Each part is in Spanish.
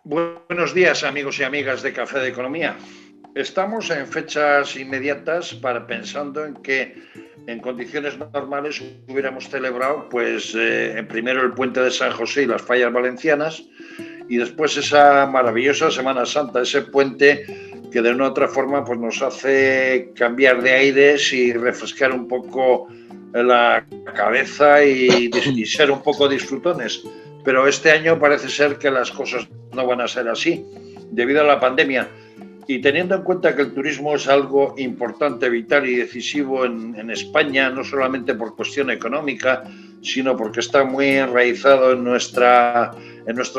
Buenos días, amigos y amigas de Café de Economía. Estamos en fechas inmediatas pensando en que en condiciones normales hubiéramos celebrado primero el puente de San José y las fallas valencianas y después esa maravillosa Semana Santa, ese puente que de una u otra forma pues nos hace cambiar de aires y refrescar un poco la cabeza y ser un poco disfrutones. Pero este año parece ser que las cosas no van a ser así, debido a la pandemia. Y teniendo en cuenta que el turismo es algo importante, vital y decisivo en España, no solamente por cuestión económica, sino porque está muy enraizado en nuestra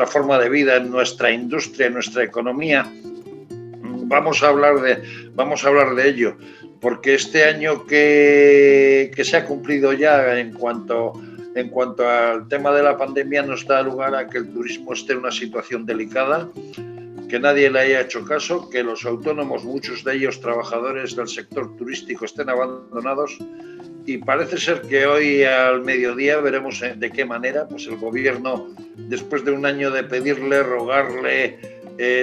forma de vida, en nuestra industria, en nuestra economía, vamos a hablar de ello, porque este año que se ha cumplido ya en cuanto al tema de la pandemia nos da lugar a que el turismo esté en una situación delicada, que nadie le haya hecho caso, que los autónomos, muchos de ellos trabajadores del sector turístico, estén abandonados, y parece ser que hoy al mediodía veremos de qué manera pues el gobierno, después de un año de pedirle, rogarle,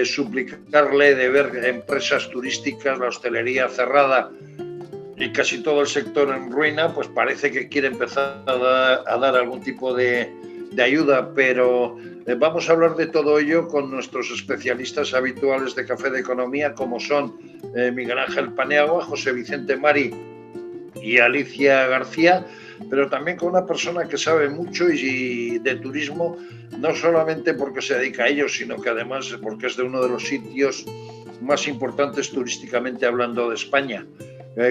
suplicarle, de ver empresas turísticas, la hostelería cerrada y casi todo el sector en ruina, pues parece que quiere empezar a dar algún tipo de ayuda, pero vamos a hablar de todo ello con nuestros especialistas habituales de Café de Economía, como son Miguel Ángel Paniagua, José Vicente Mari y Alicia García, pero también con una persona que sabe mucho y de turismo, no solamente porque se dedica a ello, sino que además porque es de uno de los sitios más importantes turísticamente hablando de España.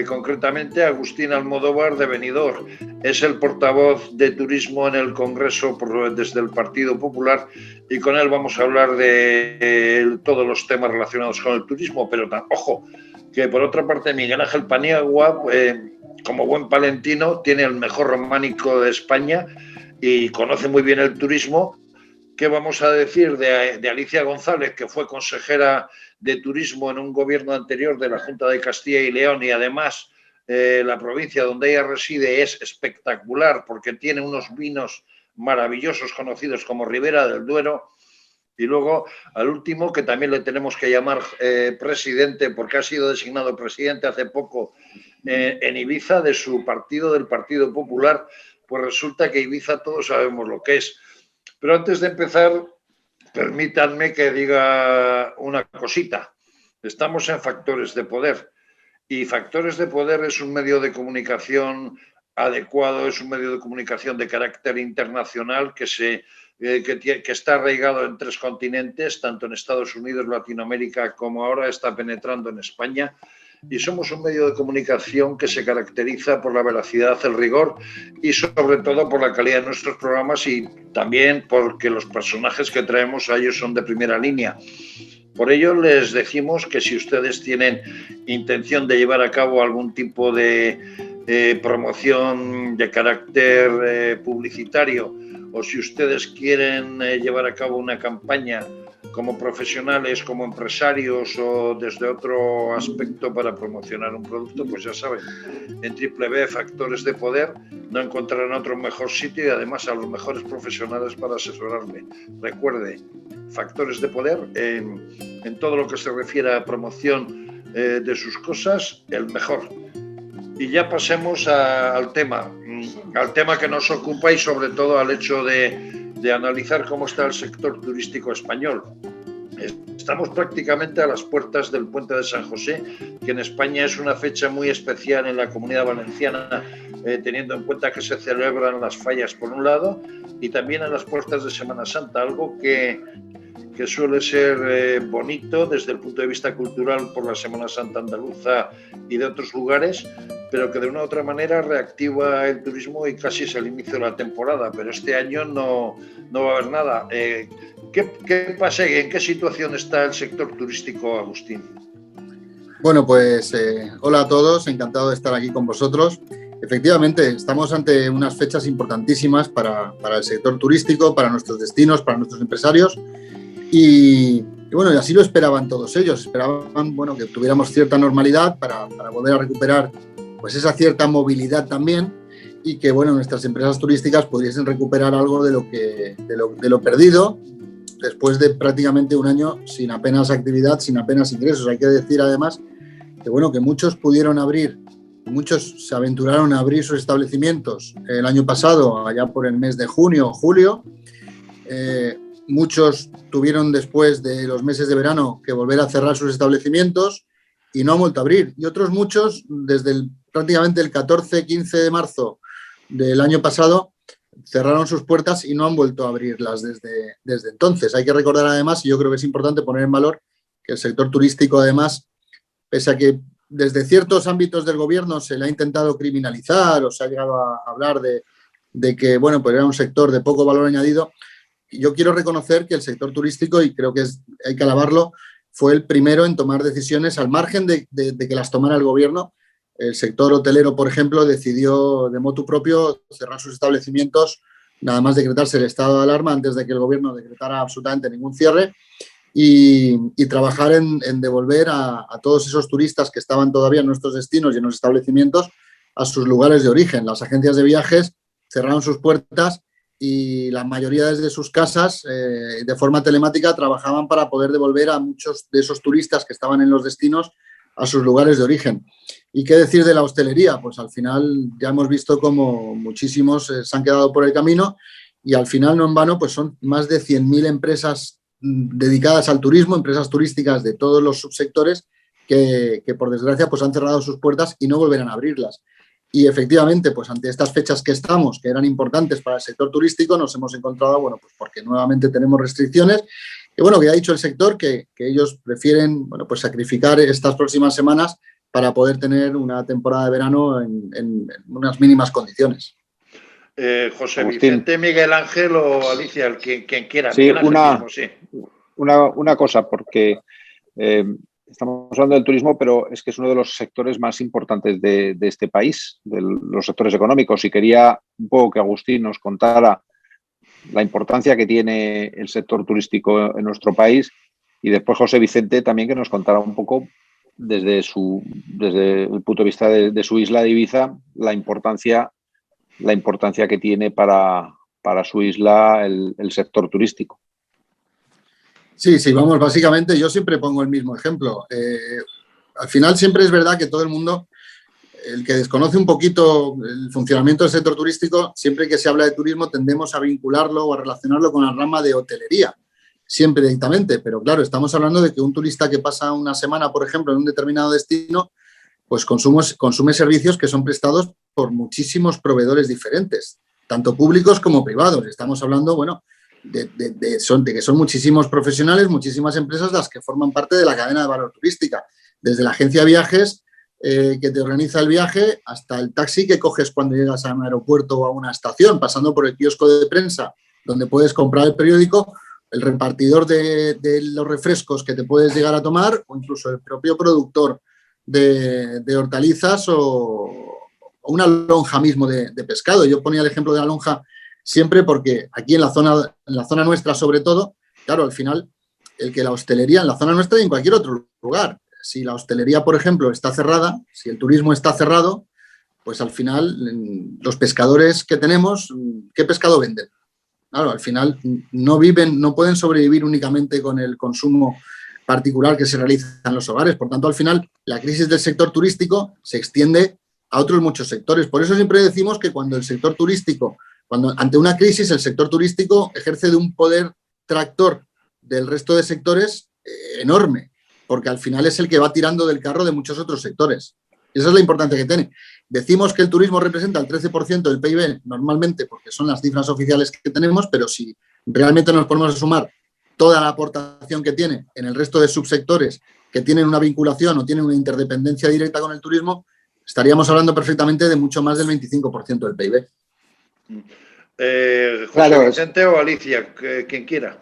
Concretamente, Agustín Almodóvar de Benidorm es el portavoz de turismo en el Congreso desde el Partido Popular, y con él vamos a hablar de todos los temas relacionados con el turismo. Pero ojo, que por otra parte Miguel Ángel Paniagua, como buen palentino, tiene el mejor románico de España y conoce muy bien el turismo. ¿Qué vamos a decir de Alicia González, que fue consejera de turismo en un gobierno anterior de la Junta de Castilla y León, y además la provincia donde ella reside es espectacular porque tiene unos vinos maravillosos conocidos como Ribera del Duero? Y luego, al último, que también le tenemos que llamar presidente, porque ha sido designado presidente hace poco en Ibiza de su partido, del Partido Popular, pues resulta que Ibiza todos sabemos lo que es. Pero antes de empezar, permítanme que diga una cosita. Estamos en Factores de Poder, y Factores de Poder es un medio de comunicación adecuado, es un medio de comunicación de carácter internacional que está arraigado en 3 continentes, tanto en Estados Unidos, Latinoamérica, como ahora está penetrando en España. Y somos un medio de comunicación que se caracteriza por la veracidad, el rigor y sobre todo por la calidad de nuestros programas, y también porque los personajes que traemos a ellos son de primera línea. Por ello les decimos que si ustedes tienen intención de llevar a cabo algún tipo de promoción de carácter publicitario, o si ustedes quieren llevar a cabo una campaña como profesionales, como empresarios o desde otro aspecto para promocionar un producto, pues ya saben, en www.Factores de Poder no encontrarán otro mejor sitio y además a los mejores profesionales para asesorarle. Recuerde, Factores de Poder, en todo lo que se refiere a promoción de sus cosas, el mejor. Y ya pasemos al tema que nos ocupa, y sobre todo al hecho de analizar cómo está el sector turístico español. Estamos prácticamente a las puertas del puente de San José, que en España es una fecha muy especial en la Comunidad Valenciana, teniendo en cuenta que se celebran las fallas por un lado, y también a las puertas de Semana Santa, algo que suele ser bonito desde el punto de vista cultural por la Semana Santa andaluza y de otros lugares, pero que de una u otra manera reactiva el turismo y casi es el inicio de la temporada. Pero este año no va a haber nada. ¿Qué pasa? ¿En qué situación está el sector turístico, Agustín? Bueno, pues hola a todos, encantado de estar aquí con vosotros. Efectivamente, estamos ante unas fechas importantísimas para el sector turístico, para nuestros destinos, para nuestros empresarios. Y bueno, y así lo esperaban todos ellos. Esperaban, bueno, que tuviéramos cierta normalidad para volver a recuperar pues esa cierta movilidad también, y que bueno, nuestras empresas turísticas pudiesen recuperar algo de lo perdido después de prácticamente un año sin apenas actividad, sin apenas ingresos. Hay que decir además que, bueno, que muchos pudieron abrir, muchos se aventuraron a abrir sus establecimientos el año pasado, allá por el mes de junio o julio. Muchos tuvieron después de los meses de verano que volver a cerrar sus establecimientos y no han vuelto a abrir. Y otros muchos, desde prácticamente el 14-15 de marzo del año pasado, cerraron sus puertas y no han vuelto a abrirlas desde entonces. Hay que recordar además, y yo creo que es importante poner en valor, que el sector turístico además, pese a que desde ciertos ámbitos del gobierno se le ha intentado criminalizar o se ha llegado a hablar de que, bueno, pues era un sector de poco valor añadido, yo quiero reconocer que el sector turístico, y creo que hay que alabarlo, fue el primero en tomar decisiones al margen de que las tomara el gobierno. El sector hotelero, por ejemplo, decidió de motu propio cerrar sus establecimientos, nada más decretarse el estado de alarma antes de que el gobierno decretara absolutamente ningún cierre, y trabajar en devolver a todos esos turistas que estaban todavía en nuestros destinos y en los establecimientos a sus lugares de origen. Las agencias de viajes cerraron sus puertas y la mayoría desde sus casas, de forma telemática, trabajaban para poder devolver a muchos de esos turistas que estaban en los destinos a sus lugares de origen. ¿Y qué decir de la hostelería? Pues al final ya hemos visto cómo muchísimos se han quedado por el camino, y al final, no en vano, pues son más de 100.000 empresas dedicadas al turismo, empresas turísticas de todos los subsectores que por desgracia pues han cerrado sus puertas y no volverán a abrirlas. Y efectivamente, pues ante estas fechas que estamos, que eran importantes para el sector turístico, nos hemos encontrado, bueno, pues porque nuevamente tenemos restricciones. Y bueno, que ha dicho el sector que ellos prefieren, bueno, pues sacrificar estas próximas semanas para poder tener una temporada de verano en unas mínimas condiciones. José Agustín. Vicente, Miguel Ángel o Alicia, quien quiera. Sí, Miguel Ángel mismo, sí. una cosa, porque estamos hablando del turismo, pero es que es uno de los sectores más importantes de este país, de los sectores económicos, y quería un poco que Agustín nos contara la importancia que tiene el sector turístico en nuestro país, y después José Vicente también que nos contara un poco desde el punto de vista de su isla de Ibiza, la importancia que tiene para su isla el sector turístico. Sí, vamos, básicamente yo siempre pongo el mismo ejemplo. Al final siempre es verdad que todo el mundo, el que desconoce un poquito el funcionamiento del sector turístico, siempre que se habla de turismo tendemos a vincularlo o a relacionarlo con la rama de hotelería, siempre directamente. Pero claro, estamos hablando de que un turista que pasa una semana, por ejemplo, en un determinado destino, pues consume servicios que son prestados por muchísimos proveedores diferentes, tanto públicos como privados. Estamos hablando, bueno, de que son muchísimos profesionales, muchísimas empresas las que forman parte de la cadena de valor turística, desde la agencia de viajes que te organiza el viaje hasta el taxi que coges cuando llegas a un aeropuerto o a una estación, pasando por el kiosco de prensa donde puedes comprar el periódico, el repartidor de los refrescos que te puedes llegar a tomar, o incluso el propio productor de hortalizas o una lonja mismo de pescado. Yo ponía el ejemplo de la lonja siempre porque aquí en la zona nuestra, sobre todo, claro, al final, el que la hostelería en la zona nuestra y en cualquier otro lugar, si la hostelería, por ejemplo, está cerrada, si el turismo está cerrado, pues al final los pescadores que tenemos, ¿qué pescado venden? Claro, al final no pueden sobrevivir únicamente con el consumo particular que se realiza en los hogares. Por tanto, al final, la crisis del sector turístico se extiende a otros muchos sectores. Por eso siempre decimos que cuando ante una crisis, el sector turístico ejerce de un poder tractor del resto de sectores enorme, porque al final es el que va tirando del carro de muchos otros sectores. Y esa es la importancia que tiene. Decimos que el turismo representa el 13% del PIB normalmente, porque son las cifras oficiales que tenemos, pero si realmente nos ponemos a sumar toda la aportación que tiene en el resto de subsectores que tienen una vinculación o tienen una interdependencia directa con el turismo, estaríamos hablando perfectamente de mucho más del 25% del PIB. José Vicente o Alicia, quien quiera.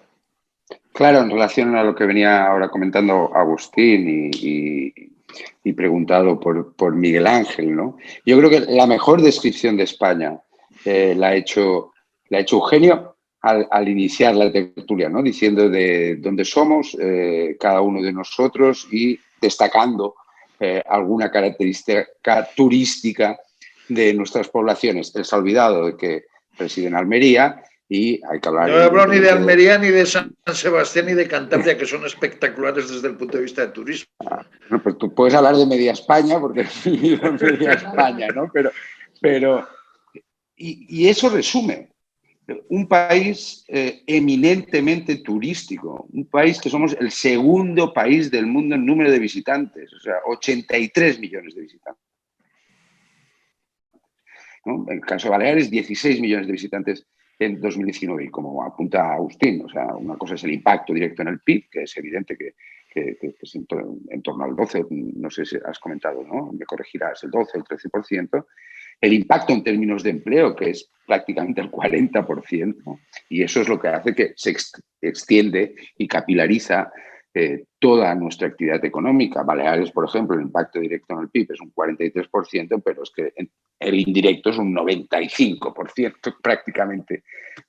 Claro, en relación a lo que venía ahora comentando Agustín y preguntado por Miguel Ángel, ¿no? Yo creo que la mejor descripción de España la ha hecho Eugenio al iniciar la tertulia, ¿no? Diciendo de dónde somos cada uno de nosotros y destacando alguna característica turística de nuestras poblaciones. Él se ha olvidado de que reside en Almería y hay que hablar... No hablo ni de Almería, ni de San Sebastián, ni de Cantabria, que son espectaculares desde el punto de vista de turismo. No, pues tú puedes hablar de media España, porque has vivido en media España, ¿no? Y eso resume un país eminentemente turístico, un país que somos el segundo país del mundo en número de visitantes, o sea, 83 millones de visitantes, ¿no? En el caso de Baleares, 16 millones de visitantes en 2019, y como apunta Agustín, o sea, una cosa es el impacto directo en el PIB, que es evidente que es en torno al 12, no sé si has comentado, ¿no? Me corregirás, el 12, el 13%. El impacto en términos de empleo, que es prácticamente el 40%, y eso es lo que hace que se extiende y capilariza toda nuestra actividad económica. Baleares, por ejemplo, el impacto directo en el PIB es un 43%, pero es que el indirecto es un 95%,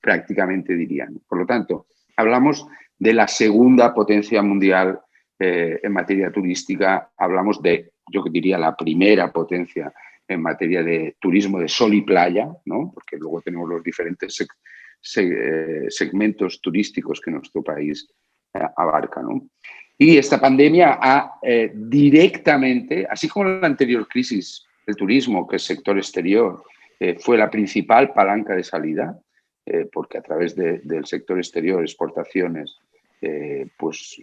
prácticamente dirían. Por lo tanto, hablamos de la segunda potencia mundial en materia turística, hablamos de, yo diría, la primera potencia en materia de turismo de sol y playa, ¿no? Porque luego tenemos los diferentes segmentos turísticos que nuestro país abarca, ¿no? Y esta pandemia ha directamente, así como en la anterior crisis, el turismo, que es sector exterior, fue la principal palanca de salida, porque a través del sector exterior, exportaciones, pues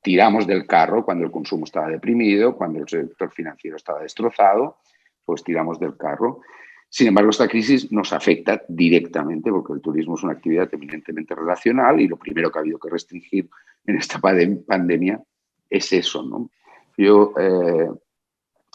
tiramos del carro cuando el consumo estaba deprimido, cuando el sector financiero estaba destrozado, pues tiramos del carro. Sin embargo, esta crisis nos afecta directamente porque el turismo es una actividad eminentemente relacional y lo primero que ha habido que restringir en esta pandemia es eso, ¿no? Yo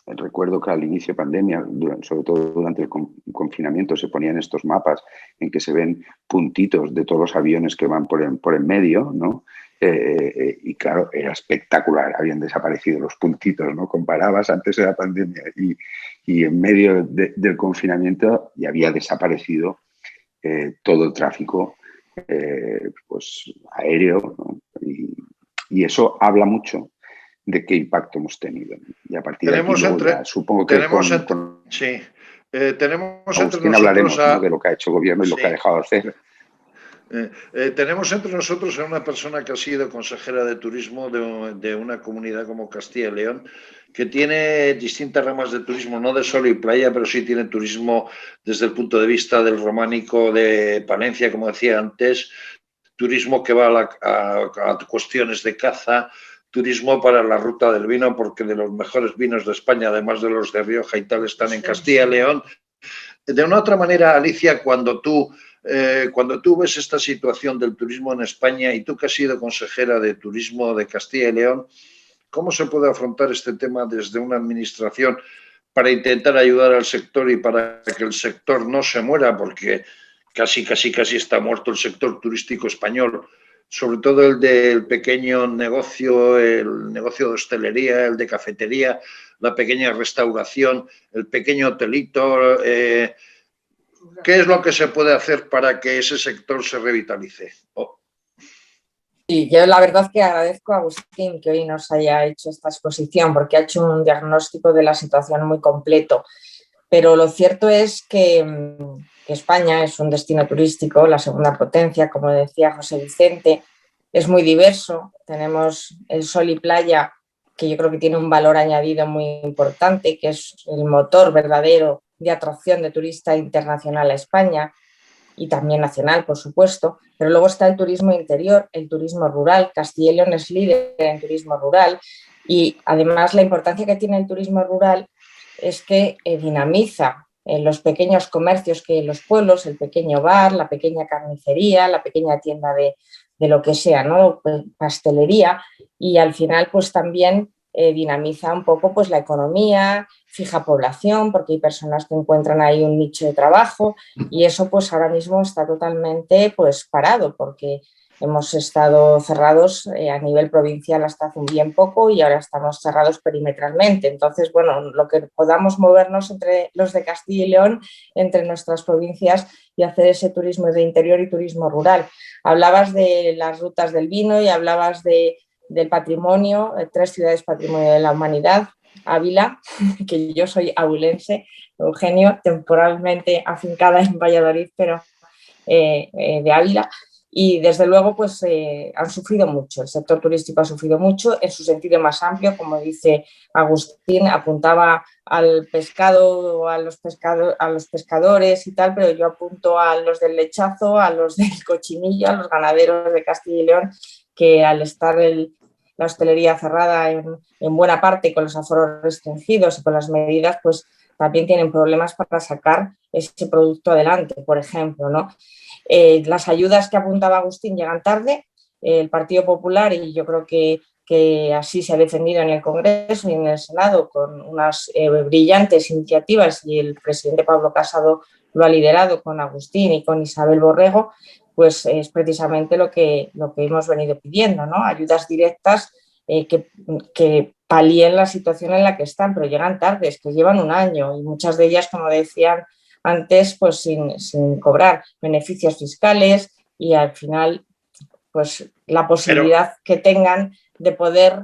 recuerdo que al inicio de pandemia, sobre todo durante el confinamiento, se ponían estos mapas en que se ven puntitos de todos los aviones que van por el medio, ¿no? Y claro, era espectacular, habían desaparecido los puntitos, ¿no? Comparabas antes de la pandemia y en medio del confinamiento ya había desaparecido todo el tráfico pues, aéreo, ¿no? Y eso habla mucho de qué impacto hemos tenido. Y a partir de aquí, supongo que tenemos entre nosotros hablaremos, ¿no? De lo que ha hecho el gobierno y lo que ha dejado de hacer. Tenemos entre nosotros a una persona que ha sido consejera de turismo de una comunidad como Castilla y León, que tiene distintas ramas de turismo, no de sol y playa, pero sí tiene turismo desde el punto de vista del románico de Palencia, como decía antes, turismo que va a cuestiones de caza, turismo para la ruta del vino, porque de los mejores vinos de España, además de los de Rioja y tal, están en Castilla y León. De una otra manera, Alicia, cuando tú ves esta situación del turismo en España y tú que has sido consejera de turismo de Castilla y León, ¿cómo se puede afrontar este tema desde una administración para intentar ayudar al sector y para que el sector no se muera? Porque casi está muerto el sector turístico español, sobre todo el del pequeño negocio, el negocio de hostelería, el de cafetería, la pequeña restauración, el pequeño hotelito. ¿Qué es lo que se puede hacer para que ese sector se revitalice? Sí, yo la verdad que agradezco a Agustín que hoy nos haya hecho esta exposición porque ha hecho un diagnóstico de la situación muy completo. Pero lo cierto es que España es un destino turístico, la segunda potencia, como decía José Vicente, es muy diverso. Tenemos el sol y playa, que yo creo que tiene un valor añadido muy importante, que es el motor verdadero de atracción de turista internacional a España y también nacional, por supuesto. Pero luego está el turismo interior, el turismo rural. Castilla y León es líder en turismo rural y además la importancia que tiene el turismo rural es que dinamiza los pequeños comercios que en los pueblos, el pequeño bar, la pequeña carnicería, la pequeña tienda de lo que sea, ¿no? Pastelería, y al final pues también dinamiza un poco pues la economía, fija población, porque hay personas que encuentran ahí un nicho de trabajo y eso pues ahora mismo está totalmente pues parado porque hemos estado cerrados a nivel provincial hasta hace un bien poco y ahora estamos cerrados perimetralmente. Entonces, bueno, lo que podamos movernos entre los de Castilla y León, entre nuestras provincias y hacer ese turismo de interior y turismo rural. Hablabas de las rutas del vino y hablabas del patrimonio, 3 ciudades patrimonio de la humanidad. Ávila, que yo soy abulense, Eugenio, temporalmente afincada en Valladolid, pero de Ávila. Y desde luego pues han sufrido mucho, el sector turístico ha sufrido mucho en su sentido más amplio, como dice Agustín, apuntaba al pescado, a los pescadores y tal, pero yo apunto a los del lechazo, a los del cochinillo, a los ganaderos de Castilla y León, que al estar la hostelería cerrada en buena parte con los aforos restringidos y con las medidas, pues también tienen problemas para sacar ese producto adelante, por ejemplo, ¿no? Las ayudas que apuntaba Agustín llegan tarde. El Partido Popular, y yo creo que así se ha defendido en el Congreso y en el Senado con unas brillantes iniciativas, y el presidente Pablo Casado lo ha liderado con Agustín y con Isabel Borrego, pues es precisamente lo que hemos venido pidiendo, ¿no? Ayudas directas que palíen la situación en la que están, pero llegan tarde, es que llevan un año y muchas de ellas, como decían antes, pues sin cobrar beneficios fiscales, y al final pues la posibilidad que tengan de poder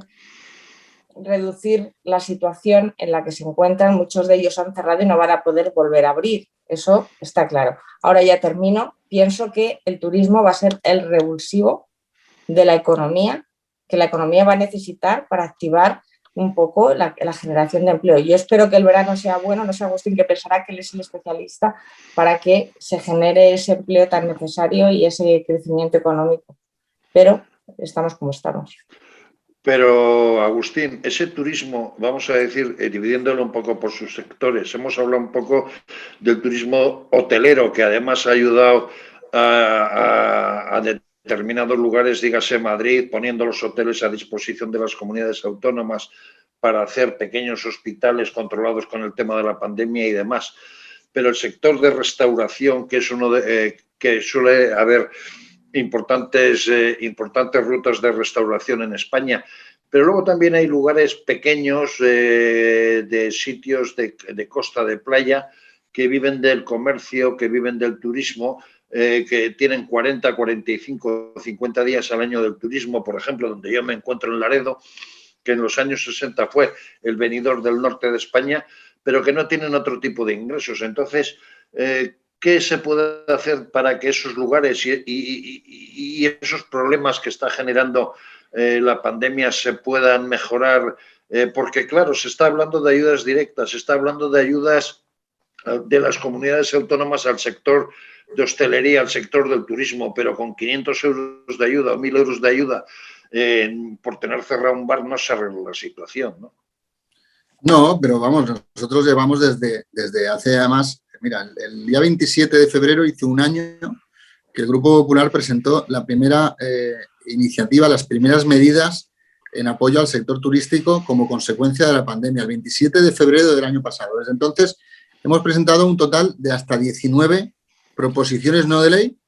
reducir la situación en la que se encuentran. Muchos de ellos han cerrado y no van a poder volver a abrir, eso está claro. Ahora ya termino. Pienso que el turismo va a ser el revulsivo de la economía, que la economía va a necesitar para activar un poco la generación de empleo. Yo espero que el verano sea bueno, no sé Agustín que pensará que él es el especialista, para que se genere ese empleo tan necesario y ese crecimiento económico. Pero estamos como estamos. Pero, Agustín, ese turismo, vamos a decir, dividiéndolo un poco por sus sectores, hemos hablado un poco del turismo hotelero, que además ha ayudado a determinados lugares, dígase Madrid, poniendo los hoteles a disposición de las comunidades autónomas para hacer pequeños hospitales controlados con el tema de la pandemia y demás. Pero el sector de restauración, que es uno que suele haber importantes rutas de restauración en España, pero luego también hay lugares pequeños de sitios de costa, de playa, que viven del comercio, que viven del turismo, que tienen 40, 45, 50 días al año del turismo, por ejemplo, donde yo me encuentro en Laredo, que en los años 60 fue el venidor del norte de España, pero que no tienen otro tipo de ingresos. Entonces, ¿qué se puede hacer para que esos lugares y esos problemas que está generando la pandemia se puedan mejorar? Porque, claro, se está hablando de ayudas directas, se está hablando de ayudas de las comunidades autónomas al sector de hostelería, al sector del turismo, pero con 500 euros de ayuda o 1.000 euros de ayuda por tener cerrado un bar no se arregla la situación, ¿no? No, pero vamos, nosotros llevamos desde hace además, mira, el día 27 de febrero hice un año que el Grupo Popular presentó la primera iniciativa, las primeras medidas en apoyo al sector turístico como consecuencia de la pandemia, el 27 de febrero del año pasado. Desde entonces hemos presentado un total de hasta 19 proposiciones no de ley,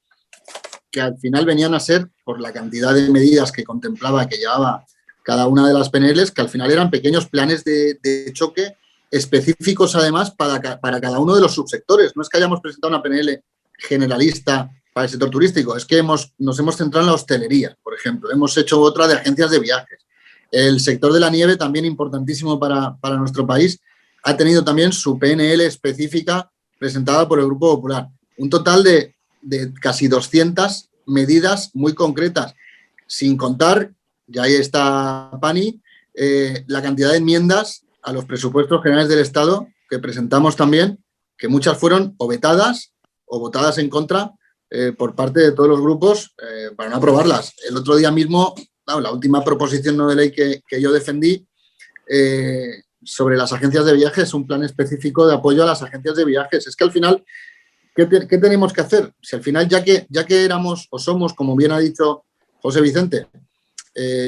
que al final venían a ser, por la cantidad de medidas que contemplaba, que llevaba cada una de las PNLs, que al final eran pequeños planes de choque específicos, además, para cada uno de los subsectores. No es que hayamos presentado una PNL generalista para el sector turístico, es que nos hemos centrado en la hostelería, por ejemplo. Hemos hecho otra de agencias de viajes. El sector de la nieve, también importantísimo para nuestro país, ha tenido también su PNL específica presentada por el Grupo Popular. Un total de casi 200 medidas muy concretas, sin contar, ya ahí está Pani, la cantidad de enmiendas a los presupuestos generales del Estado que presentamos también, que muchas fueron o vetadas o votadas en contra por parte de todos los grupos para no aprobarlas. El otro día mismo, la última proposición no de ley que yo defendí sobre las agencias de viajes, un plan específico de apoyo a las agencias de viajes. Es que al final, ¿qué tenemos que hacer? Si al final, ya que éramos o somos, como bien ha dicho José Vicente,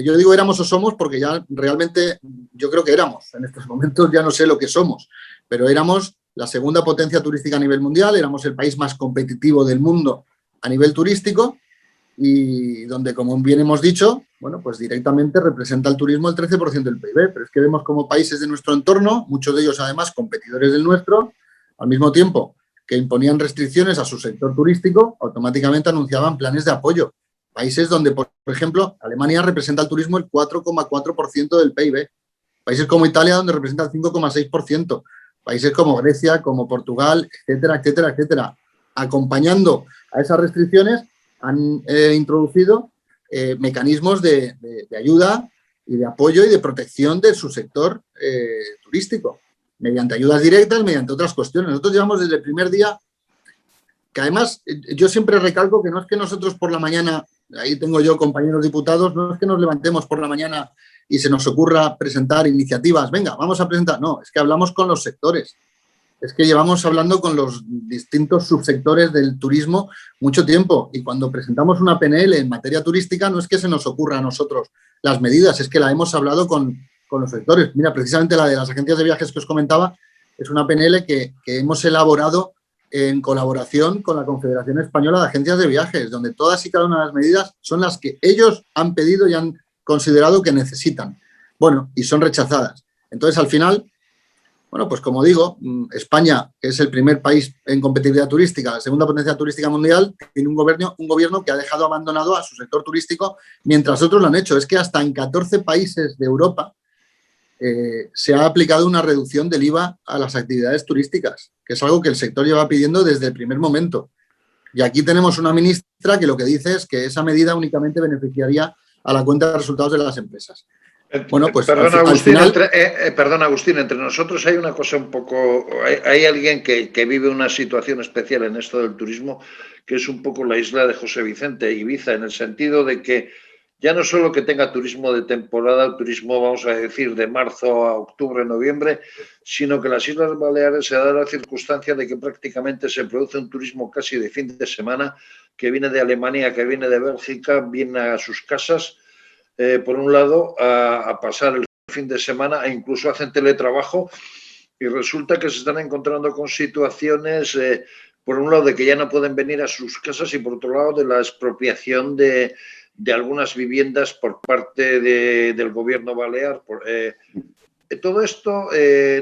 yo digo éramos o somos porque ya realmente yo creo que éramos. En estos momentos ya no sé lo que somos, pero éramos la segunda potencia turística a nivel mundial, éramos el país más competitivo del mundo a nivel turístico y donde, como bien hemos dicho, bueno, pues directamente representa el turismo el 13% del PIB, pero es que vemos como países de nuestro entorno, muchos de ellos además competidores del nuestro, al mismo tiempo que imponían restricciones a su sector turístico, automáticamente anunciaban planes de apoyo. Países donde, por ejemplo, Alemania representa el turismo el 4,4% del PIB. Países como Italia, donde representa el 5,6%. Países como Grecia, como Portugal, etcétera, etcétera, etcétera. acompañando a esas restricciones, han introducido mecanismos de ayuda y de apoyo y de protección de su sector turístico, mediante ayudas directas, mediante otras cuestiones. Nosotros llevamos desde el primer día, que además yo siempre recalco que no es que nosotros por la mañana, ahí tengo yo compañeros diputados, no es que nos levantemos por la mañana y se nos ocurra presentar iniciativas, venga, vamos a presentar, no, es que hablamos con los sectores. Es que llevamos hablando con los distintos subsectores del turismo mucho tiempo y cuando presentamos una PNL en materia turística no es que se nos ocurra a nosotros las medidas, es que la hemos hablado con los sectores. Mira, precisamente la de las agencias de viajes que os comentaba es una PNL que hemos elaborado en colaboración con la Confederación Española de Agencias de Viajes, donde todas y cada una de las medidas son las que ellos han pedido y han considerado que necesitan. Bueno, y son rechazadas. Entonces, al final, bueno, pues como digo, España, que es el primer país en competitividad turística, la segunda potencia turística mundial, tiene un gobierno que ha dejado abandonado a su sector turístico, mientras otros lo han hecho. Es que hasta en 14 países de Europa se ha aplicado una reducción del IVA a las actividades turísticas, que es algo que el sector lleva pidiendo desde el primer momento. Y aquí tenemos una ministra que lo que dice es que esa medida únicamente beneficiaría a la cuenta de resultados de las empresas. Bueno, pues perdón, al Agustín, final... perdón, Agustín, entre nosotros hay una cosa un poco... Hay alguien que vive una situación especial en esto del turismo, que es un poco la isla de José Vicente, Ibiza, en el sentido de que ya no solo que tenga turismo de temporada, turismo, vamos a decir, de marzo a octubre, noviembre, sino que las Islas Baleares se da la circunstancia de que prácticamente se produce un turismo casi de fin de semana, que viene de Alemania, que viene de Bélgica, viene a sus casas, por un lado, a pasar el fin de semana e incluso hacen teletrabajo y resulta que se están encontrando con situaciones, por un lado, de que ya no pueden venir a sus casas y por otro lado, de la expropiación de algunas viviendas por parte del gobierno balear. Todo esto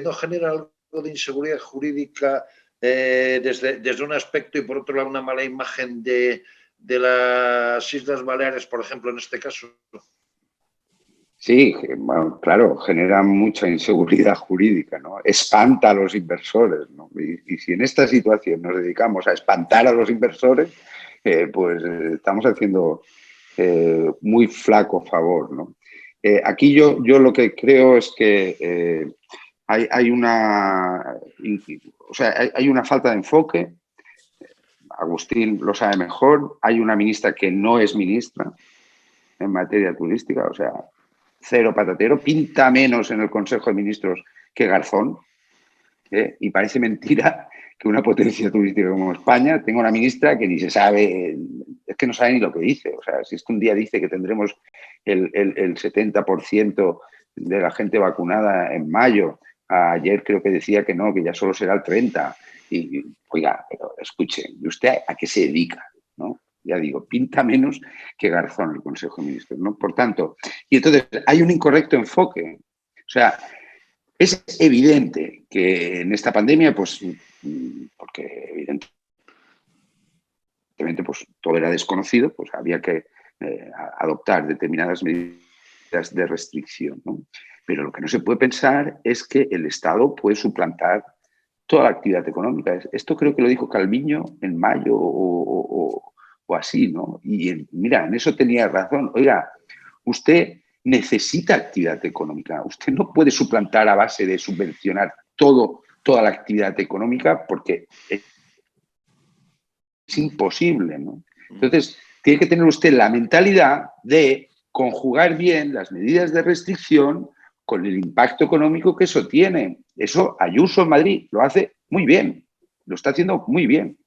no genera algo de inseguridad jurídica desde un aspecto y por otro lado una mala imagen de las Islas Baleares, por ejemplo, en este caso. Sí, bueno, claro, genera mucha inseguridad jurídica, ¿no? Espanta a los inversores, ¿no? Y si en esta situación nos dedicamos a espantar a los inversores, pues estamos haciendo muy flaco favor, ¿no? Aquí yo lo que creo es que hay una falta de enfoque. Agustín lo sabe mejor. Hay una ministra que no es ministra en materia turística, o sea, cero patatero, pinta menos en el Consejo de Ministros que Garzón, y parece mentira que una potencia turística como España tenga una ministra que ni se sabe, es que no sabe ni lo que dice. O sea, si es que un día dice que tendremos el 70% de la gente vacunada en mayo, ayer creo que decía que no, que ya solo será el 30%. Y oiga, pero escuche, ¿y usted a qué se dedica? ¿No? Ya digo, pinta menos que Garzón el Consejo de Ministros, ¿no? Por tanto, y entonces hay un incorrecto enfoque. O sea, es evidente que en esta pandemia, pues, porque evidentemente pues, todo era desconocido, pues había que adoptar determinadas medidas de restricción, ¿no? Pero lo que no se puede pensar es que el Estado puede suplantar toda la actividad económica. Esto creo que lo dijo Calviño en mayo o así, ¿no? Y mira, en eso tenía razón. Oiga, usted necesita actividad económica. Usted no puede suplantar a base de subvencionar toda la actividad económica porque es imposible, ¿no? Entonces, tiene que tener usted la mentalidad de conjugar bien las medidas de restricción con el impacto económico que eso tiene. Eso Ayuso en Madrid lo hace muy bien, lo está haciendo muy bien.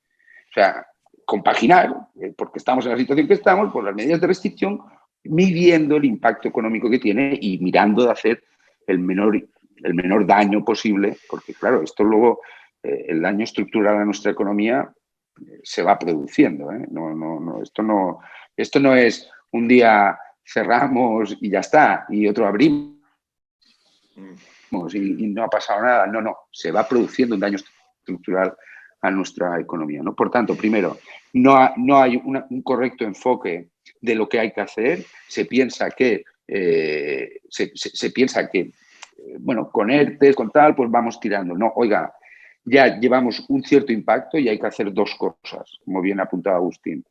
O sea, compaginar, porque estamos en la situación que estamos, por las medidas de restricción, midiendo el impacto económico que tiene y mirando de hacer el menor daño posible, porque claro, esto luego, el daño estructural a nuestra economía se va produciendo, ¿eh? Esto no es un día cerramos y ya está, y otro abrimos y no ha pasado nada. No, se va produciendo un daño estructural a nuestra economía, ¿no? Por tanto, primero, no hay un correcto enfoque de lo que hay que hacer. Se piensa que, bueno, con ERTE, con tal, pues vamos tirando. No, oiga, ya llevamos un cierto impacto y hay que hacer dos cosas, como bien apuntaba Agustín.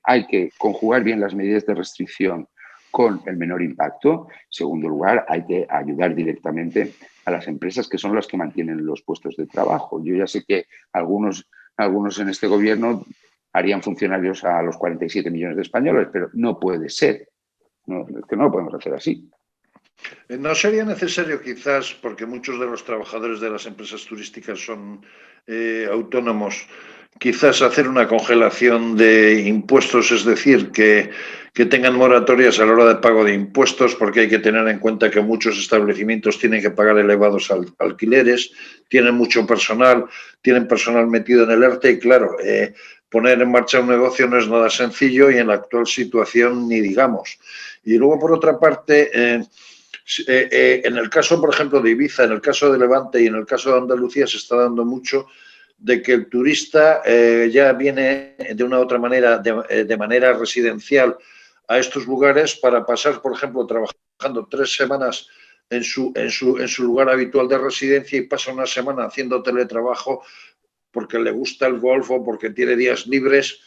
Hay que conjugar bien las medidas de restricción con el menor impacto. En segundo lugar, hay que ayudar directamente a las empresas que son las que mantienen los puestos de trabajo. Yo ya sé que algunos en este gobierno harían funcionarios a los 47 millones de españoles, pero no puede ser. No, es que no lo podemos hacer así. ¿No sería necesario quizás, porque muchos de los trabajadores de las empresas turísticas son autónomos, quizás hacer una congelación de impuestos, es decir, que tengan moratorias a la hora de pago de impuestos, porque hay que tener en cuenta que muchos establecimientos tienen que pagar elevados alquileres, tienen mucho personal, tienen personal metido en el ERTE y claro, poner en marcha un negocio no es nada sencillo y en la actual situación ni digamos. Y luego, por otra parte, en el caso, por ejemplo, de Ibiza, en el caso de Levante y en el caso de Andalucía se está dando mucho de que el turista ya viene de una u otra manera, de manera residencial a estos lugares para pasar, por ejemplo, trabajando 3 semanas en su lugar habitual de residencia y pasa una semana haciendo teletrabajo porque le gusta el golf o porque tiene días libres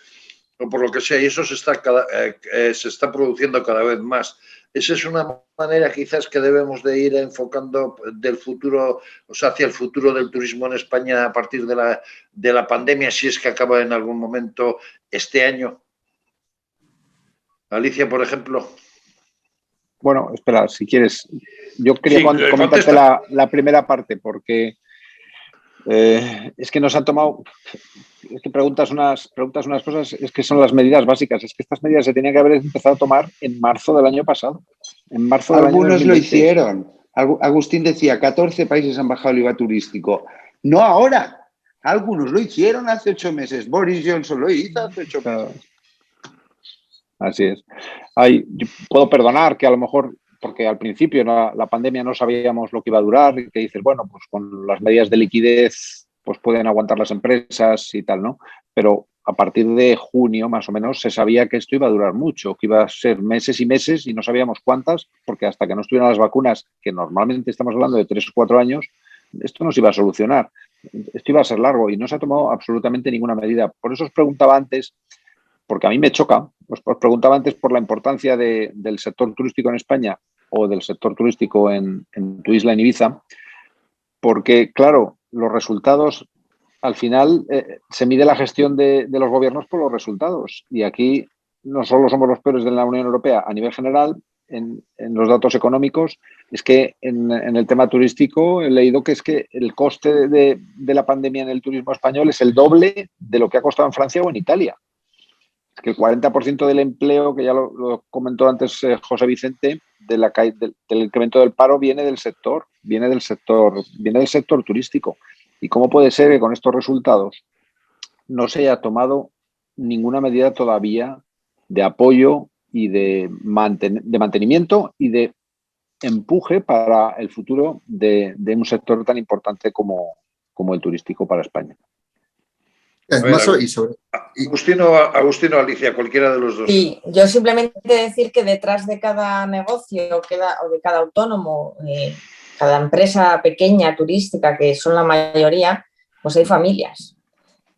o por lo que sea, y eso se está produciendo cada vez más. Esa es una manera quizás que debemos de ir enfocando del futuro, o sea, hacia el futuro del turismo en España a partir de la pandemia, si es que acaba en algún momento este año. Alicia, por ejemplo. Bueno, espera, si quieres. Yo quería comentarte la primera parte, porque es que nos han tomado... Es que preguntas unas cosas, es que son las medidas básicas. Es que estas medidas se tenían que haber empezado a tomar en marzo del año pasado. En marzo del Algunos año 2020. lo hicieron. Agustín decía, 14 países han bajado el IVA turístico. No ahora. Algunos lo hicieron hace 8 meses. Boris Johnson lo hizo hace 8 meses. Así es. Yo puedo perdonar que a lo mejor, porque al principio la pandemia no sabíamos lo que iba a durar y que dices, bueno, pues con las medidas de liquidez pues pueden aguantar las empresas y tal, ¿no? Pero a partir de junio, más o menos, se sabía que esto iba a durar mucho, que iba a ser meses y meses y no sabíamos cuántas, porque hasta que no estuvieran las vacunas, que normalmente estamos hablando de 3 o 4 años, esto no se iba a solucionar. Esto iba a ser largo y no se ha tomado absolutamente ninguna medida. Por eso os preguntaba antes, porque a mí me choca, os preguntaba antes por la importancia del sector turístico en España o del sector turístico en tu isla, en Ibiza, porque, claro, los resultados, al final se mide la gestión de los gobiernos por los resultados. Y aquí no solo somos los peores de la Unión Europea a nivel general, en los datos económicos, es que en el tema turístico he leído que es que el coste de la pandemia en el turismo español es el doble de lo que ha costado en Francia o en Italia. Es que el 40% del empleo, que ya lo comentó antes José Vicente, del incremento del paro viene del sector turístico. ¿Y cómo puede ser que con estos resultados no se haya tomado ninguna medida todavía de apoyo y de mantenimiento y de empuje para el futuro de un sector tan importante como el turístico para España? Agustino, Alicia, cualquiera de los dos. Sí, yo simplemente decir que detrás de cada negocio o de cada autónomo, cada empresa pequeña turística, que son la mayoría, pues hay familias.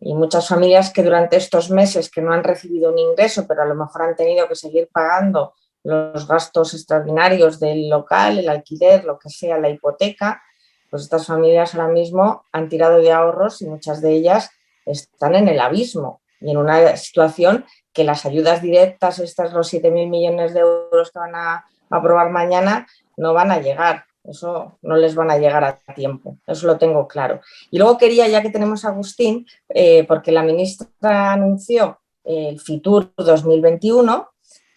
Y muchas familias que durante estos meses que no han recibido un ingreso, pero a lo mejor han tenido que seguir pagando los gastos extraordinarios del local, el alquiler, lo que sea, la hipoteca, pues estas familias ahora mismo han tirado de ahorros y muchas de ellas están en el abismo y en una situación que las ayudas directas, los 7.000 millones de euros que van a aprobar mañana, no van a llegar. Eso no les van a llegar a tiempo, eso lo tengo claro. Y luego quería, ya que tenemos a Agustín, porque la ministra anunció el Fitur 2021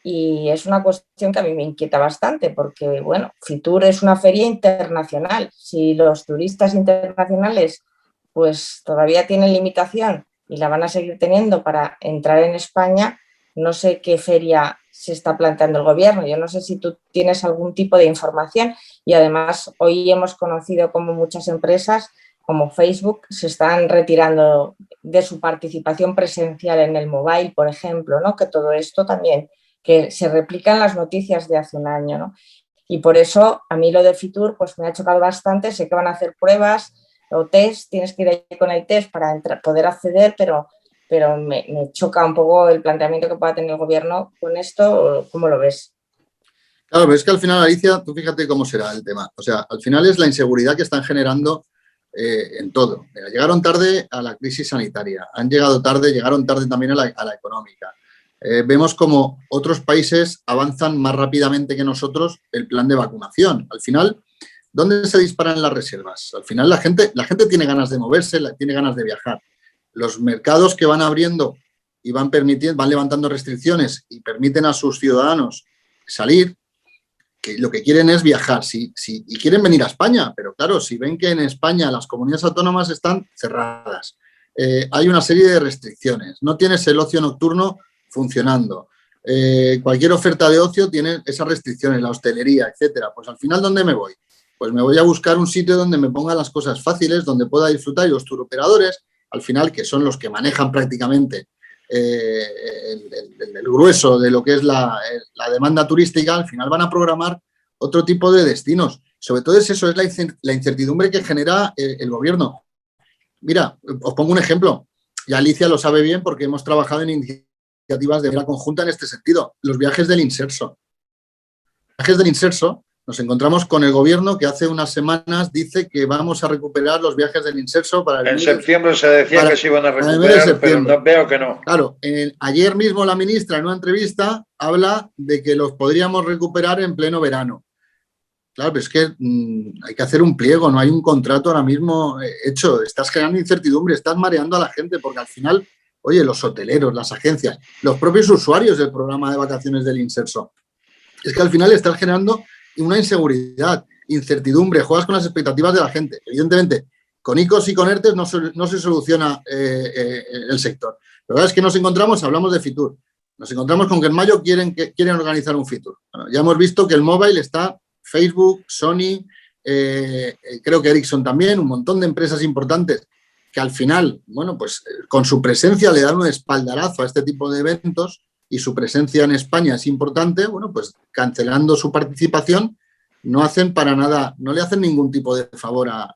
y es una cuestión que a mí me inquieta bastante porque, bueno, Fitur es una feria internacional. Si los turistas internacionales pues todavía tienen limitación y la van a seguir teniendo para entrar en España, no sé qué feria se está planteando el gobierno. Yo no sé si tú tienes algún tipo de información y además hoy hemos conocido cómo muchas empresas como Facebook se están retirando de su participación presencial en el mobile, por ejemplo, ¿no? Que todo esto también, que se replican las noticias de hace un año, ¿no? Y por eso a mí lo de Fitur pues me ha chocado bastante. Sé que van a hacer pruebas, o test, tienes que ir ahí con el test para poder acceder, pero me choca un poco el planteamiento que pueda tener el gobierno con esto. ¿Cómo lo ves? Claro, pero es que al final, Alicia, tú fíjate cómo será el tema. O sea, al final es la inseguridad que están generando en todo. Mira, llegaron tarde a la crisis sanitaria, llegaron tarde también a la económica. Vemos como otros países avanzan más rápidamente que nosotros el plan de vacunación. Al final, ¿dónde se disparan las reservas? Al final la gente tiene ganas de moverse, tiene ganas de viajar. Los mercados que van abriendo y van levantando restricciones y permiten a sus ciudadanos salir, que lo que quieren es viajar, y quieren venir a España, pero claro, si ven que en España las comunidades autónomas están cerradas, hay una serie de restricciones, no tienes el ocio nocturno funcionando, cualquier oferta de ocio tiene esas restricciones, la hostelería, etcétera. Pues al final, ¿dónde me voy? Pues me voy a buscar un sitio donde me ponga las cosas fáciles, donde pueda disfrutar, y los turoperadores, al final, que son los que manejan prácticamente el grueso de lo que es la demanda turística, al final van a programar otro tipo de destinos. Sobre todo eso es la incertidumbre que genera el gobierno. Mira, os pongo un ejemplo, y Alicia lo sabe bien porque hemos trabajado en iniciativas de manera conjunta en este sentido. Los viajes del Inserso. Nos encontramos con el gobierno que hace unas semanas dice que vamos a recuperar los viajes del Inserso para el En septiembre se decía que se iban a recuperar, pero no, veo que no. Claro, ayer mismo la ministra en una entrevista habla de que los podríamos recuperar en pleno verano. Claro, pero es que hay que hacer un pliego, no hay un contrato ahora mismo hecho. Estás generando incertidumbre, estás mareando a la gente, porque al final, oye, los hoteleros, las agencias, los propios usuarios del programa de vacaciones del Inserso, es que al final estás generando una inseguridad, incertidumbre, juegas con las expectativas de la gente. Evidentemente, con ICOs y con ERTES no se soluciona el sector. La verdad es que nos encontramos, hablamos de Fitur, nos encontramos con que en mayo quieren organizar un Fitur. Bueno, ya hemos visto que el mobile está Facebook, Sony, creo que Ericsson también, un montón de empresas importantes que al final, bueno, pues con su presencia le dan un espaldarazo a este tipo de eventos, y su presencia en España es importante, bueno, pues cancelando su participación no hacen para nada, no le hacen ningún tipo de favor a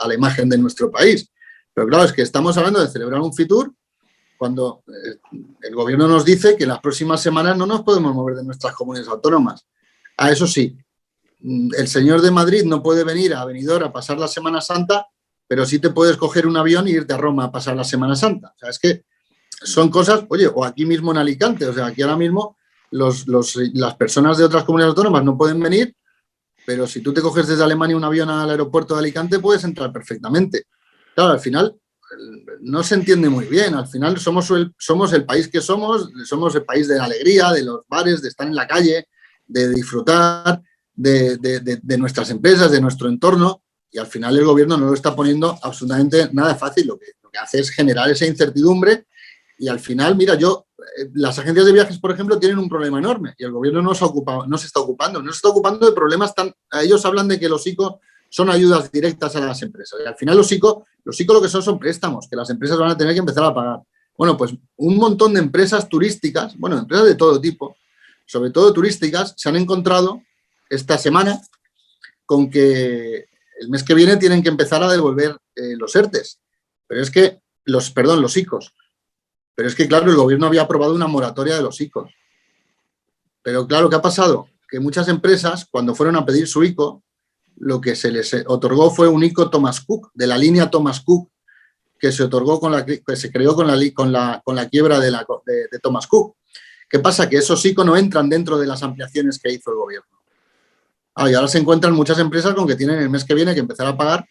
la imagen de nuestro país. Pero claro, es que estamos hablando de celebrar un Fitur cuando el gobierno nos dice que en las próximas semanas no nos podemos mover de nuestras comunidades autónomas. Eso sí, el señor de Madrid no puede venir a Benidorm a pasar la Semana Santa, pero sí te puedes coger un avión e irte a Roma a pasar la Semana Santa. O sea, es que son cosas, oye, o aquí mismo en Alicante, o sea, aquí ahora mismo las personas de otras comunidades autónomas no pueden venir, pero si tú te coges desde Alemania un avión al aeropuerto de Alicante, puedes entrar perfectamente. Claro, al final no se entiende muy bien, al final somos el país que somos el país de la alegría, de los bares, de estar en la calle, de disfrutar de nuestras empresas, de nuestro entorno, y al final el gobierno no lo está poniendo absolutamente nada fácil, lo que hace es generar esa incertidumbre. Y al final, mira, las agencias de viajes, por ejemplo, tienen un problema enorme y el gobierno no se está ocupando de problemas ellos hablan de que los ICO son ayudas directas a las empresas. Y al final los ICO lo que son préstamos que las empresas van a tener que empezar a pagar. Bueno, pues un montón de empresas turísticas, bueno, empresas de todo tipo, sobre todo turísticas, se han encontrado esta semana con que el mes que viene tienen que empezar a devolver los ERTES. Pero es que, los ICOs. Pero es que, claro, el gobierno había aprobado una moratoria de los ICOs. Pero, claro, ¿qué ha pasado? Que muchas empresas, cuando fueron a pedir su ICO, lo que se les otorgó fue un ICO Thomas Cook, de la línea Thomas Cook, que se otorgó que se creó con la quiebra de Thomas Cook. ¿Qué pasa? Que esos ICO no entran dentro de las ampliaciones que hizo el gobierno. Y ahora se encuentran muchas empresas con que tienen el mes que viene que empezar a pagar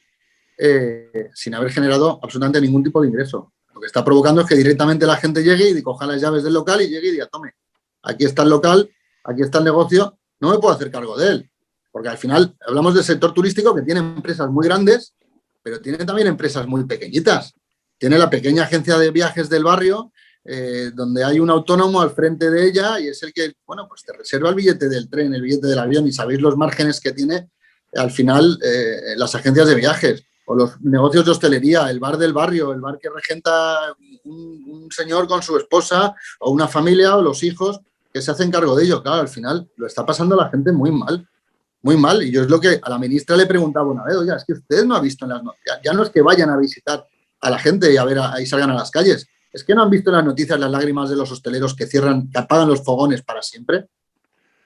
sin haber generado absolutamente ningún tipo de ingreso. Lo que está provocando es que directamente la gente llegue y coja las llaves del local y llegue y diga, tome, aquí está el local, aquí está el negocio, no me puedo hacer cargo de él. Porque al final hablamos del sector turístico que tiene empresas muy grandes, pero tiene también empresas muy pequeñitas. Tiene la pequeña agencia de viajes del barrio, donde hay un autónomo al frente de ella y es el que, bueno, pues te reserva el billete del tren, el billete del avión, y sabéis los márgenes que tiene al final las agencias de viajes. O los negocios de hostelería, el bar del barrio, el bar que regenta un señor con su esposa o una familia o los hijos que se hacen cargo de ello. Claro, al final lo está pasando la gente muy mal. muy mal. Y yo es lo que a la ministra le preguntaba una vez, oye, es que usted no ha visto en las noticias, ya no es que vayan a visitar a la gente y a ver ahí salgan a las calles, es que no han visto en las noticias las lágrimas de los hosteleros que cierran, que apagan los fogones para siempre,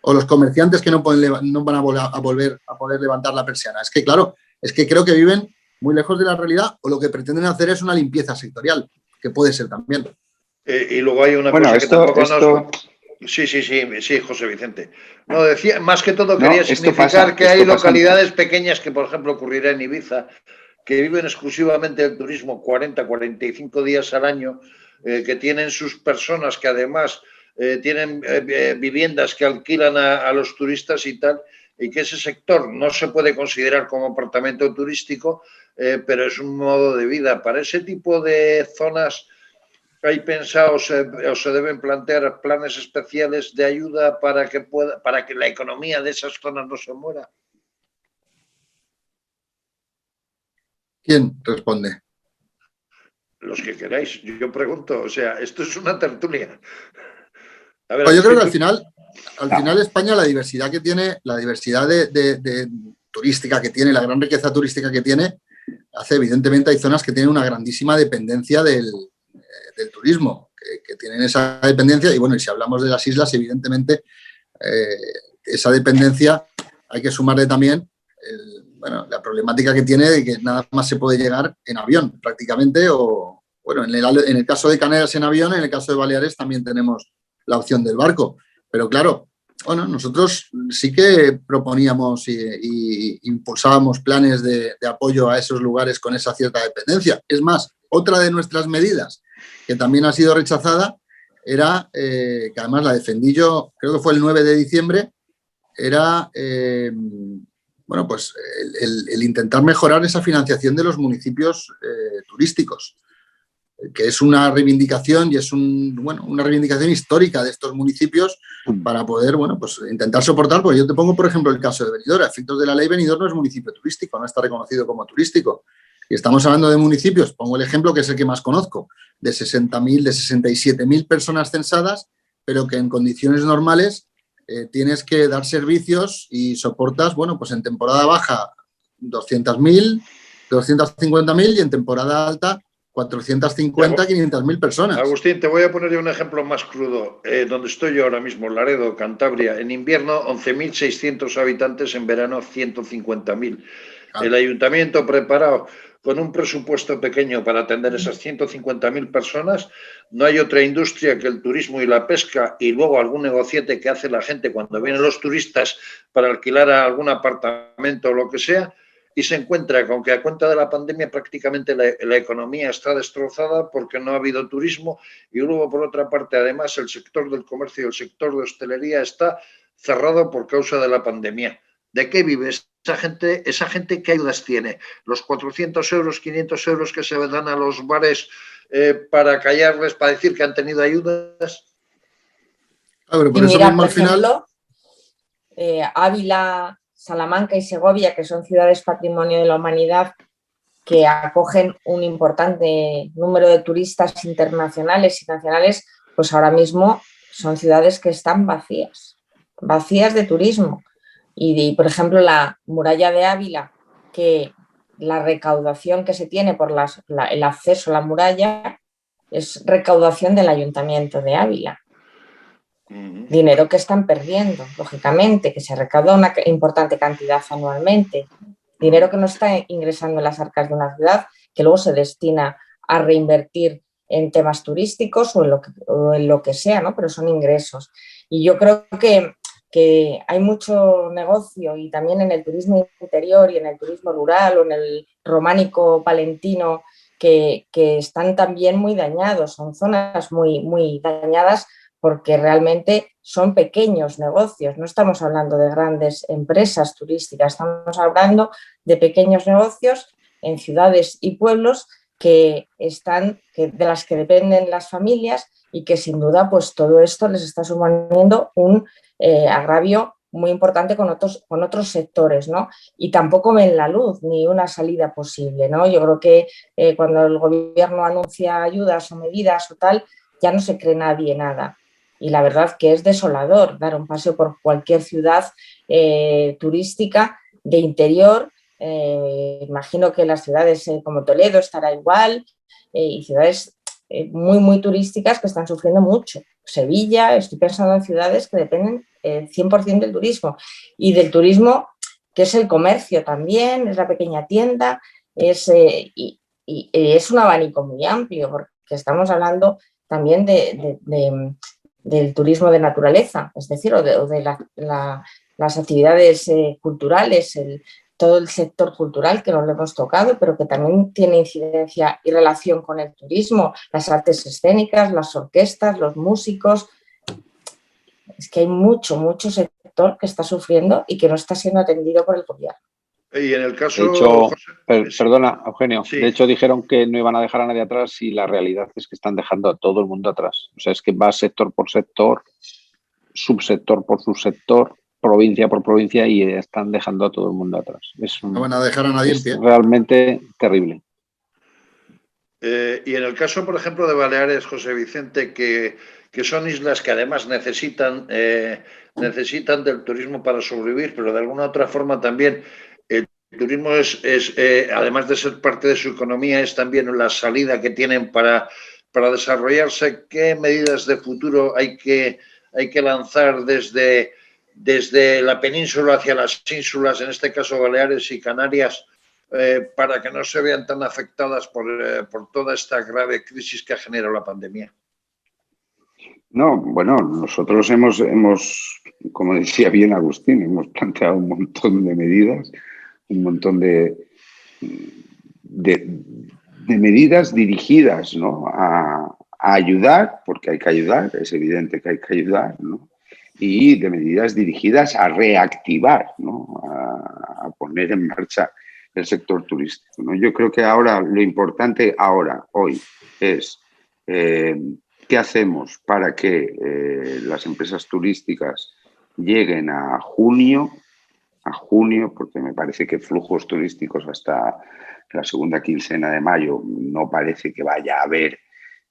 o los comerciantes que no van a volver a poder levantar la persiana. Es que, claro, es que creo que viven muy lejos de la realidad, o lo que pretenden hacer es una limpieza sectorial, que puede ser también. Y luego hay una cosa que tampoco nos... Sí, José Vicente. No, decía, más que todo quería significar que hay localidades pequeñas que, por ejemplo, ocurrirá en Ibiza, que viven exclusivamente del turismo 40, 45 días al año, que tienen sus personas que además tienen viviendas que alquilan a los turistas y tal, y que ese sector no se puede considerar como apartamento turístico, pero es un modo de vida. Para ese tipo de zonas hay pensados o se deben plantear planes especiales de ayuda para que la economía de esas zonas no se muera. ¿Quién responde? Los que queráis. Yo pregunto, o sea, esto es una tertulia. A ver, pues yo creo que al final España, la diversidad que tiene, la diversidad de turística que tiene, la gran riqueza turística que tiene, hace evidentemente hay zonas que tienen una grandísima dependencia del turismo, que tienen esa dependencia, y bueno, y si hablamos de las islas, evidentemente esa dependencia hay que sumarle también la problemática que tiene de que nada más se puede llegar en avión prácticamente, o bueno, en el caso de Canarias en avión, en el caso de Baleares también tenemos la opción del barco, pero claro, bueno, nosotros sí que proponíamos y impulsábamos planes de apoyo a esos lugares con esa cierta dependencia. Es más, otra de nuestras medidas que también ha sido rechazada era, que además la defendí yo, creo que fue el 9 de diciembre, era bueno, pues el intentar mejorar esa financiación de los municipios turísticos, que es una reivindicación y es una reivindicación histórica de estos municipios para poder, bueno, pues intentar soportar, porque yo te pongo, por ejemplo, el caso de Benidorm. A efectos de la ley, Benidorm no es municipio turístico, no está reconocido como turístico. Y estamos hablando de municipios, pongo el ejemplo que es el que más conozco, de 60.000, de 67.000 personas censadas, pero que en condiciones normales tienes que dar servicios y soportas, bueno, pues en temporada baja 200.000, 250.000 y en temporada alta 450, 500.000 personas. Agustín, te voy a poner un ejemplo más crudo. Donde estoy yo ahora mismo, Laredo, Cantabria, en invierno 11.600 habitantes, en verano 150.000. Claro. El ayuntamiento preparado con un presupuesto pequeño para atender esas 150.000 personas. No hay otra industria que el turismo y la pesca, y luego algún negociete que hace la gente cuando vienen los turistas para alquilar algún apartamento o lo que sea, y se encuentra con que a cuenta de la pandemia prácticamente la economía está destrozada porque no ha habido turismo, y luego por otra parte además el sector del comercio y el sector de hostelería está cerrado por causa de la pandemia. ¿De qué vive esa gente? ¿Qué ayudas tiene? Los 400 euros, 500 euros que se dan a los bares para callarles, para decir que han tenido ayudas. Pero por eso mira, mismo, por ejemplo, Ávila, Salamanca y Segovia, que son ciudades patrimonio de la humanidad, que acogen un importante número de turistas internacionales y nacionales, pues ahora mismo son ciudades que están vacías de turismo. Y, por ejemplo, la muralla de Ávila, que la recaudación que se tiene por el acceso a la muralla es recaudación del Ayuntamiento de Ávila. Dinero que están perdiendo, lógicamente, que se recauda una importante cantidad anualmente. Dinero que no está ingresando en las arcas de una ciudad, que luego se destina a reinvertir en temas turísticos o en lo que sea, ¿no? Pero son ingresos. Y yo creo que hay mucho negocio, y también en el turismo interior y en el turismo rural o en el románico palentino, que están también muy dañados. Son zonas muy, muy dañadas porque realmente son pequeños negocios. No estamos hablando de grandes empresas turísticas, estamos hablando de pequeños negocios en ciudades y pueblos de las que dependen las familias, y que sin duda pues todo esto les está suponiendo un agravio muy importante con otros sectores, ¿no? Y tampoco ven la luz ni una salida posible, ¿no? Yo creo que cuando el gobierno anuncia ayudas o medidas o tal, ya no se cree nadie nada. y la verdad que es desolador dar un paseo por cualquier ciudad turística de interior. Imagino que las ciudades como Toledo estará igual, y ciudades muy turísticas que están sufriendo mucho. Sevilla, estoy pensando en ciudades que dependen 100% del turismo, y del turismo que es el comercio también, es la pequeña tienda, y es un abanico muy amplio, porque estamos hablando también del turismo de naturaleza, es decir, o de las actividades culturales, todo el sector cultural que no lo hemos tocado, pero que también tiene incidencia y relación con el turismo, las artes escénicas, las orquestas, los músicos. Es que hay mucho sector que está sufriendo y que no está siendo atendido por el gobierno. Y en el caso... De hecho, José, perdona, Eugenio, sí. de hecho dijeron que no iban a dejar a nadie atrás y la realidad es que están dejando a todo el mundo atrás. O sea, es que va sector por sector, subsector por subsector, provincia por provincia y están dejando a todo el mundo atrás. No van a dejar a nadie en pie. Es realmente terrible. Y en el caso, por ejemplo, de Baleares, José Vicente, que son islas que además necesitan del turismo para sobrevivir, pero de alguna otra forma también el turismo además de ser parte de su economía, es también la salida que tienen para desarrollarse. ¿Qué medidas de futuro hay que lanzar desde la península hacia las ínsulas, en este caso Baleares y Canarias, para que no se vean tan afectadas por toda esta grave crisis que ha generado la pandemia? No, bueno, nosotros hemos, como decía bien Agustín, hemos planteado un montón de medidas, un montón de medidas dirigidas, ¿no?, a ayudar, porque hay que ayudar, es evidente que hay que ayudar, ¿no?, y de medidas dirigidas a reactivar, ¿no?, a poner en marcha el sector turístico, ¿no? Yo creo que ahora lo importante hoy, es qué hacemos para que las empresas turísticas lleguen a junio, porque me parece que flujos turísticos hasta la segunda quincena de mayo no parece que vaya a haber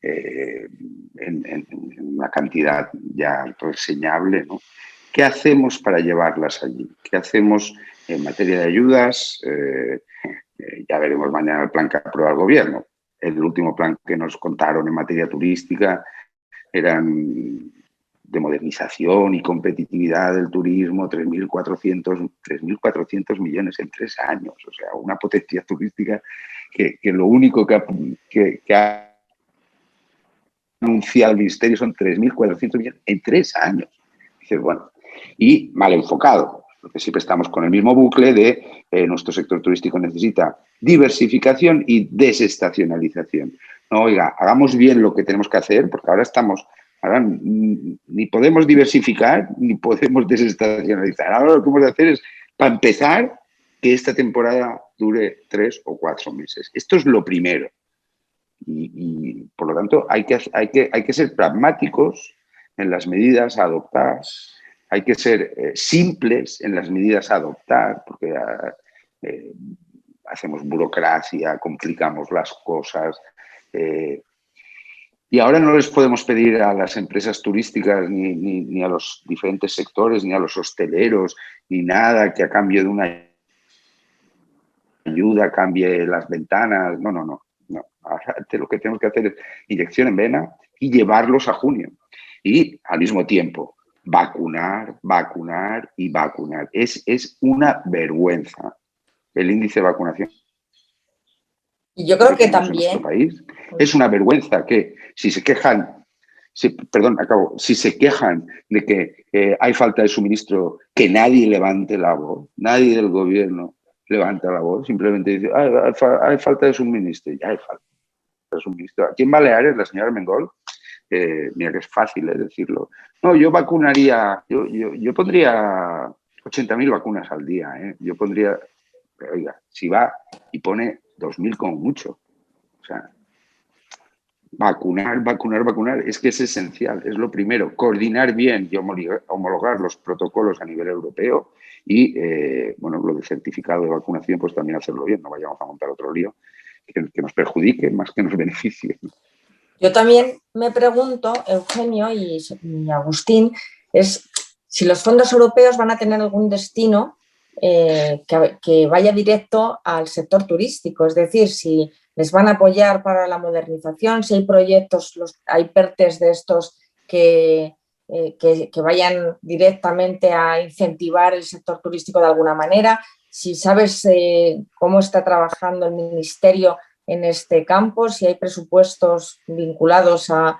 en una cantidad ya reseñable, ¿no? ¿Qué hacemos para llevarlas allí? ¿Qué hacemos en materia de ayudas? Ya veremos mañana el plan que aprueba el gobierno. El último plan que nos contaron en materia turística eran de modernización y competitividad del turismo, 3.400 millones en 3 años. O sea, una potencia turística que lo único que ha anunciado el Ministerio son 3.400 millones en 3 años. Dices, bueno, y mal enfocado, porque siempre estamos con el mismo bucle de nuestro sector turístico necesita diversificación y desestacionalización. No, oiga, hagamos bien lo que tenemos que hacer, porque ahora ni podemos diversificar ni podemos desestacionalizar. Ahora lo que hemos de hacer es, para empezar, que esta temporada dure 3 o 4 meses. Esto es lo primero. Y por lo tanto, hay que ser pragmáticos en las medidas a adoptar. Hay que ser simples en las medidas a adoptar, porque hacemos burocracia, complicamos las cosas. Y ahora no les podemos pedir a las empresas turísticas, ni a los diferentes sectores, ni a los hosteleros, ni nada que a cambio de una ayuda cambie las ventanas. No. Ahora lo que tenemos que hacer es inyección en vena y llevarlos a junio. Y al mismo tiempo, vacunar. Es una vergüenza el índice de vacunación. Y yo creo que también en nuestro país. Es una vergüenza que si se quejan de que hay falta de suministro, que nadie levante la voz, nadie del gobierno levanta la voz, simplemente dice, hay falta de suministro, ya hay falta de suministro. Aquí en Baleares, la señora Mengol, mira que es fácil decirlo, no, yo vacunaría, yo pondría 80.000 vacunas al día, yo pondría, pero oiga, si va y pone 2.000 como mucho, o sea, vacunar, es que es esencial, es lo primero, coordinar bien y homologar los protocolos a nivel europeo y, bueno, lo de certificado de vacunación, pues también hacerlo bien, no vayamos a montar otro lío que nos perjudique más que nos beneficie. Yo también me pregunto, Eugenio y Agustín, es si los fondos europeos van a tener algún destino que vaya directo al sector turístico, es decir, si les van a apoyar para la modernización, si hay proyectos, hay PERTEs de estos que vayan directamente a incentivar el sector turístico de alguna manera, si sabes cómo está trabajando el Ministerio en este campo, si hay presupuestos vinculados a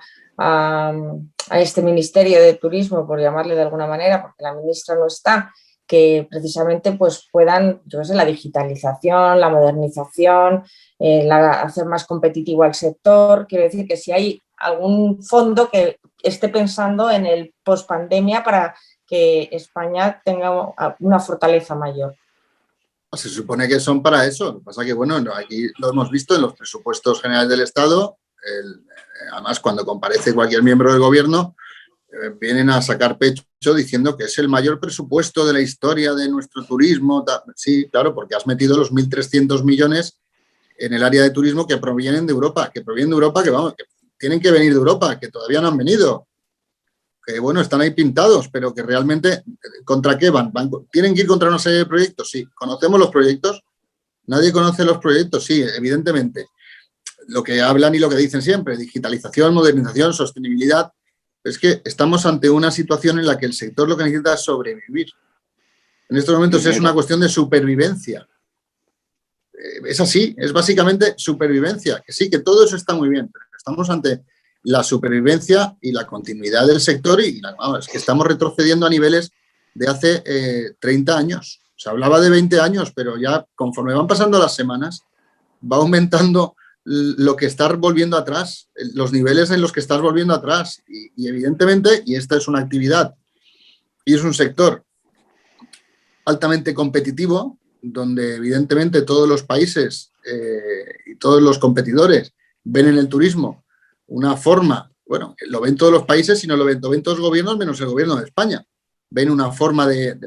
este Ministerio de Turismo, por llamarle de alguna manera, porque la ministra no está, que precisamente pues puedan, yo sé, la digitalización, la modernización, hacer más competitivo al sector. Quiero decir que si hay algún fondo que esté pensando en el pospandemia para que España tenga una fortaleza mayor. Se supone que son para eso. Lo que pasa es que, bueno, aquí lo hemos visto en los presupuestos generales del Estado. Además, cuando comparece cualquier miembro del gobierno, vienen a sacar pecho diciendo que es el mayor presupuesto de la historia de nuestro turismo. Sí, claro, porque has metido los 1.300 millones en el área de turismo que provienen de Europa, que vamos, que tienen que venir de Europa, que todavía no han venido. Que bueno, están ahí pintados, pero que realmente, ¿contra qué van? ¿Tienen que ir contra una serie de proyectos? Sí. ¿Conocemos los proyectos? ¿Nadie conoce los proyectos? Sí, evidentemente. Lo que hablan y lo que dicen siempre, digitalización, modernización, sostenibilidad, es que estamos ante una situación en la que el sector lo que necesita es sobrevivir. En estos momentos es una cuestión de supervivencia. Es así, es básicamente supervivencia. Que sí, que todo eso está muy bien, pero estamos ante la supervivencia y la continuidad del sector y es que estamos retrocediendo a niveles de hace 30 años. Se hablaba de 20 años, pero ya conforme van pasando las semanas, va aumentando lo que está volviendo atrás, los niveles en los que estás volviendo atrás. Y evidentemente, y esta es una actividad y es un sector altamente competitivo, donde evidentemente todos los países y todos los competidores ven en el turismo una forma, bueno, lo ven todos los países y no lo ven todos los gobiernos menos el gobierno de España. Ven una forma de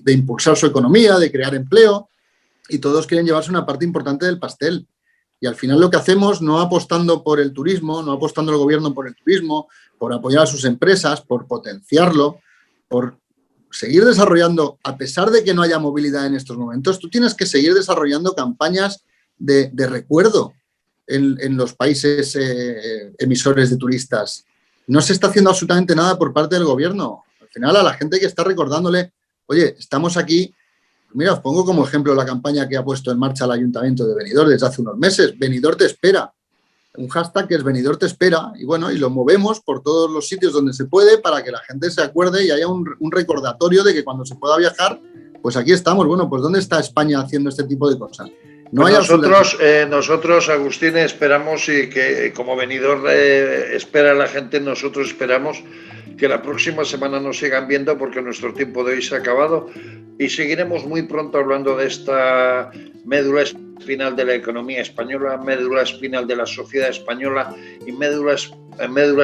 impulsar su economía, de crear empleo, y todos quieren llevarse una parte importante del pastel. Y al final lo que hacemos, no apostando por el turismo, no apostando el gobierno por el turismo, por apoyar a sus empresas, por potenciarlo, por seguir desarrollando, a pesar de que no haya movilidad en estos momentos, tú tienes que seguir desarrollando campañas de recuerdo en los países emisores de turistas. No se está haciendo absolutamente nada por parte del gobierno. Al final, a la gente que está recordándole, oye, estamos aquí. Mira, os pongo como ejemplo la campaña que ha puesto en marcha el Ayuntamiento de Benidorm desde hace unos meses. Benidorm te espera. Un hashtag que es Benidorm te espera. Y bueno, y lo movemos por todos los sitios donde se puede para que la gente se acuerde y haya un recordatorio de que cuando se pueda viajar, pues aquí estamos. Bueno, pues ¿dónde está España haciendo este tipo de cosas? No pues nosotros, Agustín, esperamos y que como Benidorm espera a la gente, nosotros esperamos que la próxima semana nos sigan viendo porque nuestro tiempo de hoy se ha acabado y seguiremos muy pronto hablando de esta médula espinal de la economía española, médula espinal de la sociedad española y médula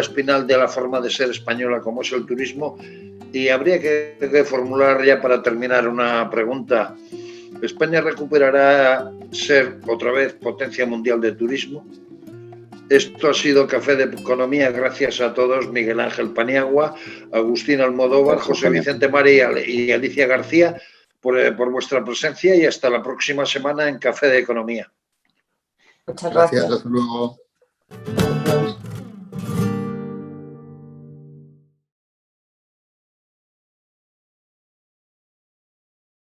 espinal de la forma de ser española como es el turismo. Y habría que formular ya para terminar una pregunta. ¿España recuperará ser otra vez potencia mundial de turismo? Esto ha sido Café de Economía. Gracias a todos. Miguel Ángel Paniagua, Agustín Almodóvar, José Vicente María y Alicia García por vuestra presencia y hasta la próxima semana en Café de Economía. Muchas gracias. Hasta luego.